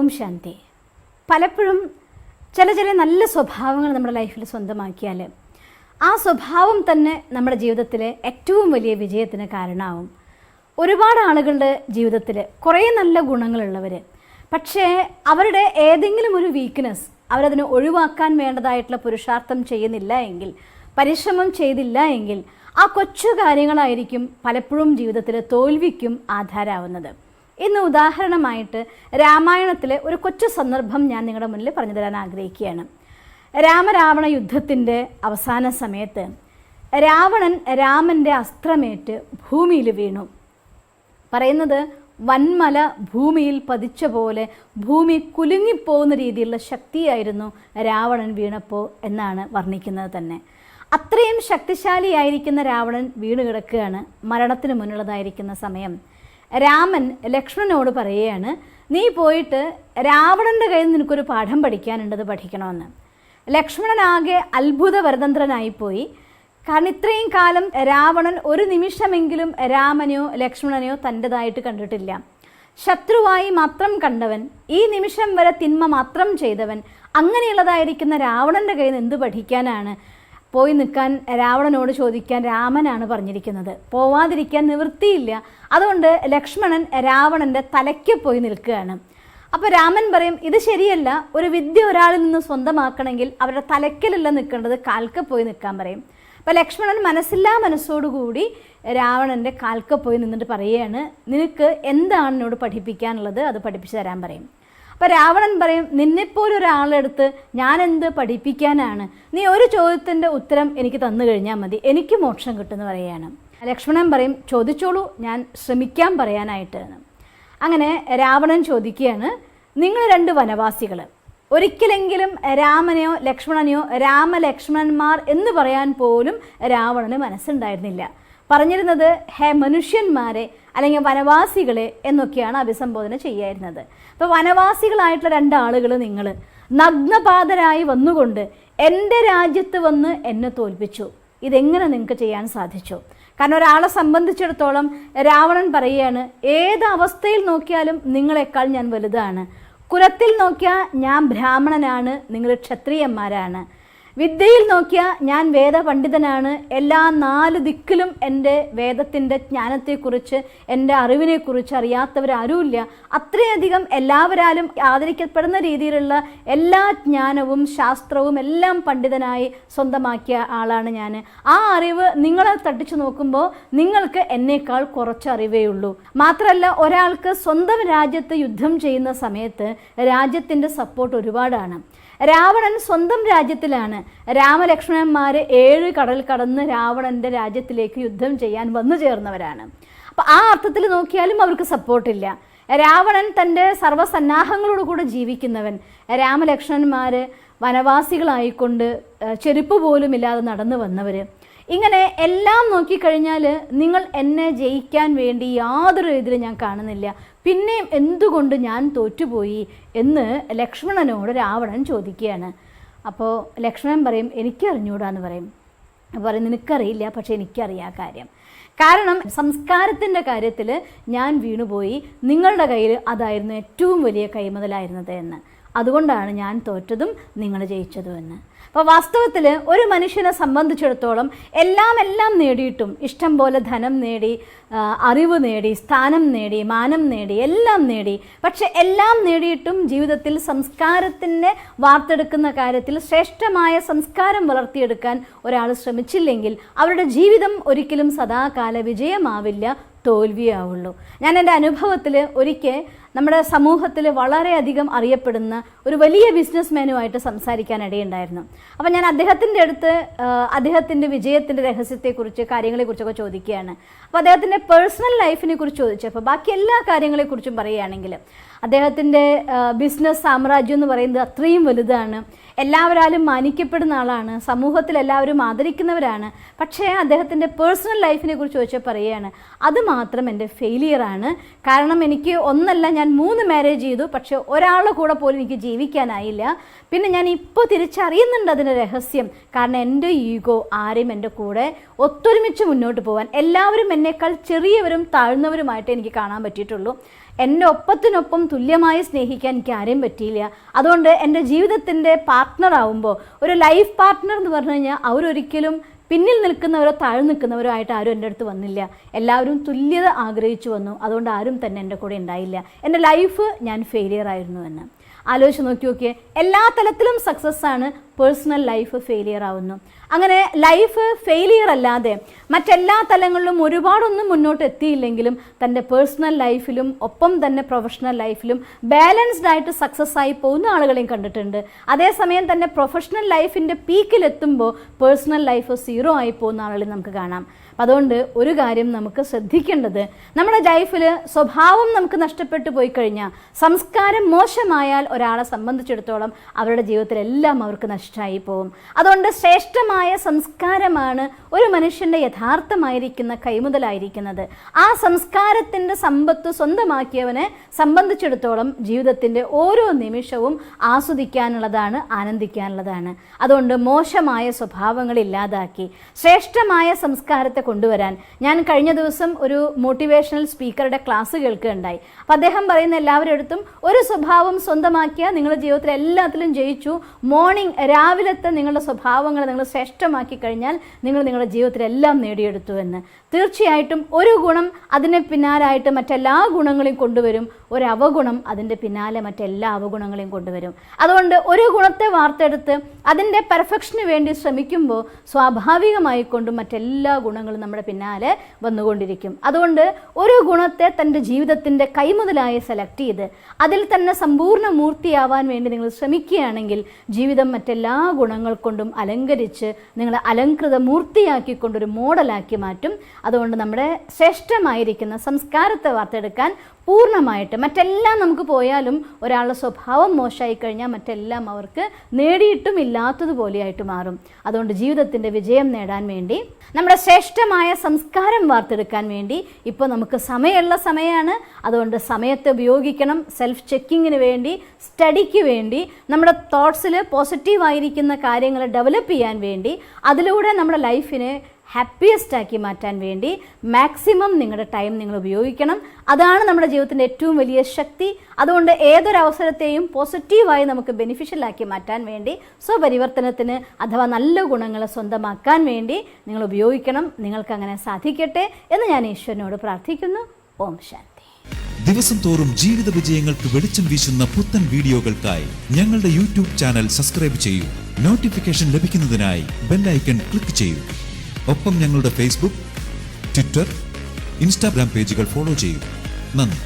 ഓം ശാന്തി. പലപ്പോഴും ചില നല്ല സ്വഭാവങ്ങൾ നമ്മുടെ ലൈഫിൽ സ്വന്തമാക്കിയാൽ ആ സ്വഭാവം തന്നെ നമ്മുടെ ജീവിതത്തിലെ ഏറ്റവും വലിയ വിജയത്തിന് കാരണമാവും. ഒരുപാട് ആളുകളുടെ ജീവിതത്തിൽ കുറേ നല്ല ഗുണങ്ങളുള്ളവർ, പക്ഷേ അവരുടെ ഏതെങ്കിലും ഒരു വീക്ക്നെസ് അവരതിനെ ഒഴിവാക്കാൻ വേണ്ടതായിട്ടുള്ള പുരുഷാർത്ഥം ചെയ്യുന്നില്ല എങ്കിൽ, പരിശ്രമം ചെയ്തില്ല എങ്കിൽ ആ കൊച്ചു കാര്യങ്ങളായിരിക്കും പലപ്പോഴും ജീവിതത്തിൽ തോൽവിക്കും ആധാരമാവുന്നത്. ഇന്ന് ഉദാഹരണമായിട്ട് രാമായണത്തിലെ ഒരു കൊച്ചു സന്ദർഭം ഞാൻ നിങ്ങളുടെ മുന്നിൽ പറഞ്ഞു തരാൻ ആഗ്രഹിക്കുകയാണ്. രാമരാവണ യുദ്ധത്തിൻ്റെ അവസാന സമയത്ത് രാവണൻ രാമൻ്റെ അസ്ത്രമേറ്റ് ഭൂമിയിൽ വീണു. പറയുന്നത് വൻമല ഭൂമിയിൽ പതിച്ച പോലെ ഭൂമി കുലുങ്ങിപ്പോകുന്ന രീതിയിലുള്ള ശക്തിയായിരുന്നു രാവണൻ വീണപ്പോൾ എന്നാണ് വർണ്ണിക്കുന്നത് തന്നെ. അത്രയും ശക്തിശാലിയായിരിക്കുന്ന രാവണൻ വീണ് കിടക്കുകയാണ്. മരണത്തിന് മുന്നുള്ളതായിരിക്കുന്ന സമയം രാമൻ ലക്ഷ്മണനോട് പറയുകയാണ്, നീ പോയിട്ട് രാവണൻ്റെ കയ്യിൽ നിനക്കൊരു പാഠം പഠിക്കാനുണ്ടത് പഠിക്കണമെന്ന്. ലക്ഷ്മണനാകെ അത്ഭുത വരതന്ത്രനായിപ്പോയി. കാരണം ഇത്രയും കാലം രാവണൻ ഒരു നിമിഷമെങ്കിലും രാമനെയോ ലക്ഷ്മണനെയോ തൻ്റെതായിട്ട് കണ്ടിട്ടില്ല. ശത്രുവായി മാത്രം കണ്ടവൻ, ഈ നിമിഷം വരെ തിന്മ മാത്രം ചെയ്തവൻ, അങ്ങനെയുള്ളതായിരിക്കുന്ന രാവണൻ്റെ കയ്യിൽ നിന്ന് എന്ത് പഠിക്കാനാണ്? പോയി നിൽക്കാൻ രാവണനോട് ചോദിക്കാൻ രാമനാണ് പറഞ്ഞിരിക്കുന്നത്. പോവാതിരിക്കാൻ നിവൃത്തിയില്ല. അതുകൊണ്ട് ലക്ഷ്മണൻ രാവണൻ്റെ തലയ്ക്ക് പോയി നിൽക്കുകയാണ്. അപ്പോൾ രാമൻ പറയും, ഇത് ശരിയല്ല, ഒരു വിദ്യ ഒരാളിൽ നിന്ന് സ്വന്തമാക്കണമെങ്കിൽ അവരുടെ തലയ്ക്കലല്ല നിൽക്കേണ്ടത്, കാൽക്ക് പോയി നിൽക്കാൻ പറയും. അപ്പോൾ ലക്ഷ്മണൻ മനസ്സില്ലാ മനസ്സോടുകൂടി രാവണൻ്റെ കാൽക്ക് പോയി നിന്നിട്ട് പറയുകയാണ്, നിനക്ക് എന്താണ് എന്നോട് പഠിപ്പിക്കാനുള്ളത് അത് പഠിപ്പിച്ചു തരാൻ പറയും. അപ്പോൾ രാവണൻ പറയും, നിന്നെപ്പോലൊരാളെടുത്ത് ഞാൻ എന്ത് പഠിപ്പിക്കാനാണ്? നീ ഒരു ചോദ്യത്തിൻ്റെ ഉത്തരം എനിക്ക് തന്നു കഴിഞ്ഞാൽ മതി, എനിക്ക് മോക്ഷം കിട്ടുമെന്ന് പറയുകയാണ്. ലക്ഷ്മണൻ പറയും, ചോദിച്ചോളൂ, ഞാൻ ശ്രമിക്കാൻ പറയാനായിട്ട്. അങ്ങനെ രാവണൻ ചോദിക്കുകയാണ്, നിങ്ങൾ രണ്ട് വനവാസികൾ, ഒരിക്കലെങ്കിലും രാമനെയോ ലക്ഷ്മണനെയോ രാമലക്ഷ്മണന്മാർ എന്ന് പറയാൻ പോലും രാവണന് മനസ്സുണ്ടായിരുന്നില്ല. പറഞ്ഞിരുന്നത് ഹേ മനുഷ്യന്മാരെ അല്ലെങ്കിൽ വനവാസികളെ എന്നൊക്കെയാണ് അഭിസംബോധന ചെയ്യായിരുന്നത്. അപ്പോൾ വനവാസികളായിട്ടുള്ള രണ്ടാളുകൾ നിങ്ങൾ നഗ്നപാതരായി വന്നുകൊണ്ട് എൻ്റെ രാജ്യത്ത് വന്ന് എന്നെ തോൽപ്പിച്ചു. ഇതെങ്ങനെ നിങ്ങൾക്ക് ചെയ്യാൻ സാധിച്ചു? കാരണം ഒരാളെ സംബന്ധിച്ചിടത്തോളം രാവണൻ പറയുകയാണ്, ഏത് അവസ്ഥയിൽ നോക്കിയാലും നിങ്ങളെക്കാൾ ഞാൻ വലുതാണ്. കുലത്തിൽ നോക്കിയാൽ ഞാൻ ബ്രാഹ്മണനാണ്, നിങ്ങൾ ക്ഷത്രിയന്മാരാണ്. വിദ്യയിൽ നോക്കിയാൽ ഞാൻ വേദപണ്ഡിതനാണ്. എല്ലാ 4 ദിക്കിലും എൻ്റെ വേദത്തിൻ്റെ ജ്ഞാനത്തെക്കുറിച്ച്, എൻ്റെ അറിവിനെക്കുറിച്ച് അറിയാത്തവരാരുമില്ല. അത്രയധികം എല്ലാവരാലും ആദരിക്കപ്പെടുന്ന രീതിയിലുള്ള എല്ലാ ജ്ഞാനവും ശാസ്ത്രവും എല്ലാം പണ്ഡിതനായി സ്വന്തമാക്കിയ ആളാണ് ഞാൻ. ആ അറിവ് നിങ്ങളെ തട്ടിച്ചു നോക്കുമ്പോൾ നിങ്ങൾക്ക് എന്നേക്കാൾ കുറച്ച് അറിവേ ഉള്ളൂ. മാത്രമല്ല, ഒരാൾക്ക് സ്വന്തം രാജ്യത്ത് യുദ്ധം ചെയ്യുന്ന സമയത്ത് രാജ്യത്തിൻ്റെ സപ്പോർട്ട് ഒരുപാടാണ്. രാവണൻ സ്വന്തം രാജ്യത്തിലാണ്. രാമലക്ഷ്മണന്മാർ 7 കടൽ കടന്ന് രാവണൻ്റെ രാജ്യത്തിലേക്ക് യുദ്ധം ചെയ്യാൻ വന്നു ചേർന്നവരാണ്. അപ്പം ആ അർത്ഥത്തിൽ നോക്കിയാലും അവർക്ക് സപ്പോർട്ടില്ല. രാവണൻ തൻ്റെ സർവ്വസന്നാഹങ്ങളോടുകൂടെ ജീവിക്കുന്നവൻ. രാമലക്ഷ്മണന്മാർ വനവാസികളായിക്കൊണ്ട് ചെരുപ്പ് പോലും ഇല്ലാതെ നടന്നു വന്നവർ. ഇങ്ങനെ എല്ലാം നോക്കിക്കഴിഞ്ഞാൽ നിങ്ങൾ എന്നെ ജയിക്കാൻ വേണ്ടി യാതൊരു രീതിയിലും ഞാൻ കാണുന്നില്ല, പിന്നെയും എന്തുകൊണ്ട് ഞാൻ തോറ്റുപോയി എന്ന് ലക്ഷ്മണനോട് രാവണൻ ചോദിക്കുകയാണ്. അപ്പോൾ ലക്ഷ്മണൻ പറയും, എനിക്കറിഞ്ഞൂടാന്ന് പറയും. പറയും, നിനക്കറിയില്ല, പക്ഷെ എനിക്കറിയാം കാര്യം. കാരണം സംസ്കാരത്തിൻ്റെ കാര്യത്തിൽ ഞാൻ വീണുപോയി, നിങ്ങളുടെ കയ്യിൽ അതായിരുന്നു ഏറ്റവും വലിയ കൈമുതലായിരുന്നത് എന്ന്. അതുകൊണ്ടാണ് ഞാൻ തോറ്റതും നിങ്ങൾ ജയിച്ചതും എന്ന്. അപ്പോൾ വാസ്തവത്തിൽ ഒരു മനുഷ്യനെ സംബന്ധിച്ചിടത്തോളം എല്ലാം നേടിയിട്ടും, ഇഷ്ടം പോലെ ധനം നേടി, അറിവ് നേടി, സ്ഥാനം നേടി, മാനം നേടി, എല്ലാം നേടി, പക്ഷെ എല്ലാം നേടിയിട്ടും ജീവിതത്തിൽ സംസ്കാരത്തിനെ വാർത്തെടുക്കുന്ന കാര്യത്തിൽ ശ്രേഷ്ഠമായ സംസ്കാരം വളർത്തിയെടുക്കാൻ ഒരാൾ ശ്രമിച്ചില്ലെങ്കിൽ അവരുടെ ജീവിതം ഒരിക്കലും സദാകാല വിജയമാവില്ല, തോൽവിയാവുള്ളൂ. ഞാൻ എൻ്റെ അനുഭവത്തിൽ ഒരിക്കൽ നമ്മുടെ സമൂഹത്തിൽ വളരെയധികം അറിയപ്പെടുന്ന ഒരു വലിയ ബിസിനസ്മാനുമായിട്ട് സംസാരിക്കാനിടയുണ്ടായിരുന്നു. അപ്പോൾ ഞാൻ അദ്ദേഹത്തിൻ്റെ അടുത്ത് അദ്ദേഹത്തിൻ്റെ വിജയത്തിൻ്റെ രഹസ്യത്തെക്കുറിച്ച് കാര്യങ്ങളെക്കുറിച്ചൊക്കെ ചോദിക്കുകയാണ്. അപ്പോൾ അദ്ദേഹത്തിൻ്റെ പേഴ്സണൽ ലൈഫിനെ കുറിച്ച് ചോദിച്ചപ്പോൾ ബാക്കി എല്ലാ കാര്യങ്ങളെക്കുറിച്ചും പറയുകയാണെങ്കിൽ അദ്ദേഹത്തിൻ്റെ ബിസിനസ് സാമ്രാജ്യം എന്ന് പറയുന്നത് അത്രയും വലുതാണ്, എല്ലാവരാലും മാനിക്കപ്പെടുന്ന ആളാണ്, സമൂഹത്തിൽ എല്ലാവരും ആദരിക്കുന്നവരാണ്. പക്ഷേ അദ്ദേഹത്തിൻ്റെ പേഴ്സണൽ ലൈഫിനെ കുറിച്ച് ചോദിച്ചാൽ പറയുകയാണ്, അത് മാത്രം എൻ്റെ ഫെയിലിയറാണ്. കാരണം എനിക്ക് ഒന്നല്ല, ഞാൻ 3 മാരേജ് ചെയ്തു, പക്ഷേ ഒരാളുടെ കൂടെ പോലും എനിക്ക് ജീവിക്കാനായില്ല. പിന്നെ ഞാൻ ഇപ്പോൾ തിരിച്ചറിയുന്നുണ്ട് അതിൻ്റെ രഹസ്യം. കാരണം എൻ്റെ ഈഗോ ആരെയും എൻ്റെ കൂടെ ഒത്തൊരുമിച്ച് മുന്നോട്ട് പോകാൻ, എല്ലാവരും എന്നേക്കാൾ ചെറിയവരും താഴ്ന്നവരുമായിട്ട് എനിക്ക് കാണാൻ പറ്റിയിട്ടുള്ളൂ. എൻ്റെ ഒപ്പത്തിനൊപ്പം തുല്യമായി സ്നേഹിക്കാൻ എനിക്ക് ആരെയും പറ്റിയില്ല. അതുകൊണ്ട് എൻ്റെ ജീവിതത്തിൻ്റെ പാർട്ട്ണറാവുമ്പോൾ, ഒരു ലൈഫ് പാർട്ട്ണർ എന്ന് പറഞ്ഞു കഴിഞ്ഞാൽ അവരൊരിക്കലും പിന്നിൽ നിൽക്കുന്നവരോ താഴ്ന്നു നിൽക്കുന്നവരോ ആയിട്ട് ആരും എൻ്റെ അടുത്ത് വന്നില്ല. എല്ലാവരും തുല്യത ആഗ്രഹിച്ചു വന്നു. അതുകൊണ്ട് ആരും തന്നെ എൻ്റെ കൂടെ ഉണ്ടായില്ല. എൻ്റെ ലൈഫ് ഞാൻ ഫെയിലിയർ ആയിരുന്നു എന്ന് ആലോചിച്ച് നോക്കിയേ. എല്ലാ തലത്തിലും സക്സസ് ആണ്, പേഴ്സണൽ ലൈഫ് ഫെയിലിയർ ആവുന്നു. അങ്ങനെ ലൈഫ് ഫെയിലിയർ അല്ലാതെ മറ്റെല്ലാ തലങ്ങളിലും ഒരുപാടൊന്നും മുന്നോട്ട് എത്തിയില്ലെങ്കിലും തൻ്റെ പേഴ്സണൽ ലൈഫിലും ഒപ്പം തന്നെ പ്രൊഫഷണൽ ലൈഫിലും ബാലൻസ്ഡ് ആയിട്ട് സക്സസ് ആയി പോകുന്ന ആളുകളെയും കണ്ടിട്ടുണ്ട്. അതേസമയം തന്നെ പ്രൊഫഷണൽ ലൈഫിൻ്റെ പീക്കിലെത്തുമ്പോൾ പേഴ്സണൽ ലൈഫ് 0 ആയി പോകുന്ന ആളുകളെ നമുക്ക് കാണാം. അതുകൊണ്ട് ഒരു കാര്യം നമുക്ക് ശ്രദ്ധിക്കേണ്ടത്, നമ്മുടെ ലൈഫിൽ സ്വഭാവം നമുക്ക് നഷ്ടപ്പെട്ടു പോയി കഴിഞ്ഞാൽ, സംസ്കാരം മോശമായാൽ ഒരാളെ സംബന്ധിച്ചിടത്തോളം അവരുടെ ജീവിതത്തിലെല്ലാം അവർക്ക് നഷ്ടമായി പോകും. അതുകൊണ്ട് ശ്രേഷ്ഠമായ സംസ്കാരമാണ് ഒരു മനുഷ്യൻ്റെ യഥാർത്ഥമായിരിക്കുന്ന കൈമുതലായിരിക്കുന്നത്. ആ സംസ്കാരത്തിൻ്റെ സമ്പത്ത് സ്വന്തമാക്കിയവനെ സംബന്ധിച്ചിടത്തോളം ജീവിതത്തിൻ്റെ ഓരോ നിമിഷവും ആസ്വദിക്കാനുള്ളതാണ്, ആനന്ദിക്കാനുള്ളതാണ്. അതുകൊണ്ട് മോശമായ സ്വഭാവങ്ങൾ ഇല്ലാതാക്കി ശ്രേഷ്ഠമായ സംസ്കാരത്തെ കൊണ്ടുവരാൻ ഞാൻ കഴിഞ്ഞ ദിവസം ഒരു മോട്ടിവേഷണൽ സ്പീക്കറുടെ ക്ലാസ് കേൾക്കുകയുണ്ടായി. അപ്പം അദ്ദേഹം പറയുന്ന എല്ലാവരുടെ അടുത്തും ഒരു സ്വഭാവം സ്വന്തമാക്കിയാൽ നിങ്ങളുടെ ജീവിതത്തിൽ എല്ലാത്തിലും ജയിച്ചു. രാവിലത്തെ നിങ്ങളുടെ സ്വഭാവങ്ങൾ നിങ്ങൾ ശ്രേഷ്ഠമാക്കി കഴിഞ്ഞാൽ നിങ്ങൾ നിങ്ങളുടെ ജീവിതത്തിലെല്ലാം നേടിയെടുത്തു എന്ന്. തീർച്ചയായിട്ടും ഒരു ഗുണം അതിന് പിന്നാലായിട്ട് മറ്റെല്ലാ ഗുണങ്ങളെയും കൊണ്ടുവരും, ഒരു അവഗുണം അതിൻ്റെ പിന്നാലെ മറ്റെല്ലാ അവഗുണങ്ങളെയും കൊണ്ടുവരും. അതുകൊണ്ട് ഒരു ഗുണത്തെ വാർത്തെടുത്ത് അതിൻ്റെ പെർഫെക്ഷന് വേണ്ടി ശ്രമിക്കുമ്പോൾ സ്വാഭാവികമായിക്കൊണ്ടും മറ്റെല്ലാ ഗുണങ്ങളും നമ്മുടെ പിന്നാലെ വന്നുകൊണ്ടിരിക്കും. അതുകൊണ്ട് ഒരു ഗുണത്തെ തൻ്റെ ജീവിതത്തിൻ്റെ കൈമുതലായി സെലക്ട് ചെയ്ത് അതിൽ തന്നെ സമ്പൂർണ്ണ മൂർത്തിയാവാൻ വേണ്ടി നിങ്ങൾ ശ്രമിക്കുകയാണെങ്കിൽ ജീവിതം മറ്റെല്ലാ ഗുണങ്ങൾ കൊണ്ടും അലങ്കരിച്ച് നിങ്ങളെ അലങ്കൃത മൂർത്തിയാക്കിക്കൊണ്ടൊരു മോഡലാക്കി മാറ്റും. അതുകൊണ്ട് നമ്മുടെ ശ്രേഷ്ഠമായിരിക്കുന്ന സംസ്കാരത്തെ വാർത്തെടുക്കാൻ പൂർണ്ണമായിട്ട്, മറ്റെല്ലാം നമുക്ക് പോയാലും ഒരാളുടെ സ്വഭാവം മോശമായി കഴിഞ്ഞാൽ മറ്റെല്ലാം അവർക്ക് നേടിയിട്ടും ഇല്ലാത്തതുപോലെയായിട്ട് മാറും. അതുകൊണ്ട് ജീവിതത്തിൻ്റെ വിജയം നേടാൻ വേണ്ടി, നമ്മുടെ ശ്രേഷ്ഠമായ സംസ്കാരം വാർത്തെടുക്കാൻ വേണ്ടി ഇപ്പോൾ നമുക്ക് സമയമുള്ള സമയമാണ്. അതുകൊണ്ട് സമയത്തെ ഉപയോഗിക്കണം. സെൽഫ് ചെക്കിങ്ങിന് വേണ്ടി, സ്റ്റഡിക്ക് വേണ്ടി, നമ്മുടെ തോട്ട്സിൽ പോസിറ്റീവായിരിക്കുന്ന കാര്യങ്ങൾ ഡെവലപ്പ് ചെയ്യാൻ വേണ്ടി, അതിലൂടെ നമ്മുടെ ലൈഫിനെ ഹാപ്പിയസ്റ്റ് ആക്കി മാറ്റാൻ വേണ്ടി മാക്സിമം നിങ്ങളുടെ ടൈം നിങ്ങൾ ഉപയോഗിക്കണം. അതാണ് നമ്മുടെ ജീവിതത്തിൻ്റെ ഏറ്റവും വലിയ ശക്തി. അതുകൊണ്ട് ഏതൊരവസരത്തെയും പോസിറ്റീവായി നമുക്ക് ബെനിഫിഷ്യലാക്കി മാറ്റാൻ വേണ്ടി, സ്വപരിവർത്തനത്തിന് അഥവാ നല്ല ഗുണങ്ങളെ സ്വന്തമാക്കാൻ വേണ്ടി നിങ്ങൾ ഉപയോഗിക്കണം. നിങ്ങൾക്കങ്ങനെ സാധിക്കട്ടെ എന്ന് ഞാൻ ഈശ്വരനോട് പ്രാർത്ഥിക്കുന്നു. ഓം ശാന്തി. ദിവസം തോറും ജീവിത വിജയങ്ങൾക്ക് വെളിച്ചം വീശുന്ന പുത്തൻ വീഡിയോകൾക്കായി ഞങ്ങളുടെ യൂട്യൂബ് ചാനൽ സബ്സ്ക്രൈബ് ചെയ്യൂ. നോട്ടിഫിക്കേഷൻ ലഭിക്കുന്നതിനായി ബെൽ ഐക്കൺ ക്ലിക്ക് ചെയ്യൂ. ഒപ്പം ഞങ്ങളുടെ ഫേസ്ബുക്ക്, ട്വിറ്റർ, ഇൻസ്റ്റാഗ്രാം പേജുകൾ ഫോളോ ചെയ്യൂ. നന്ദി.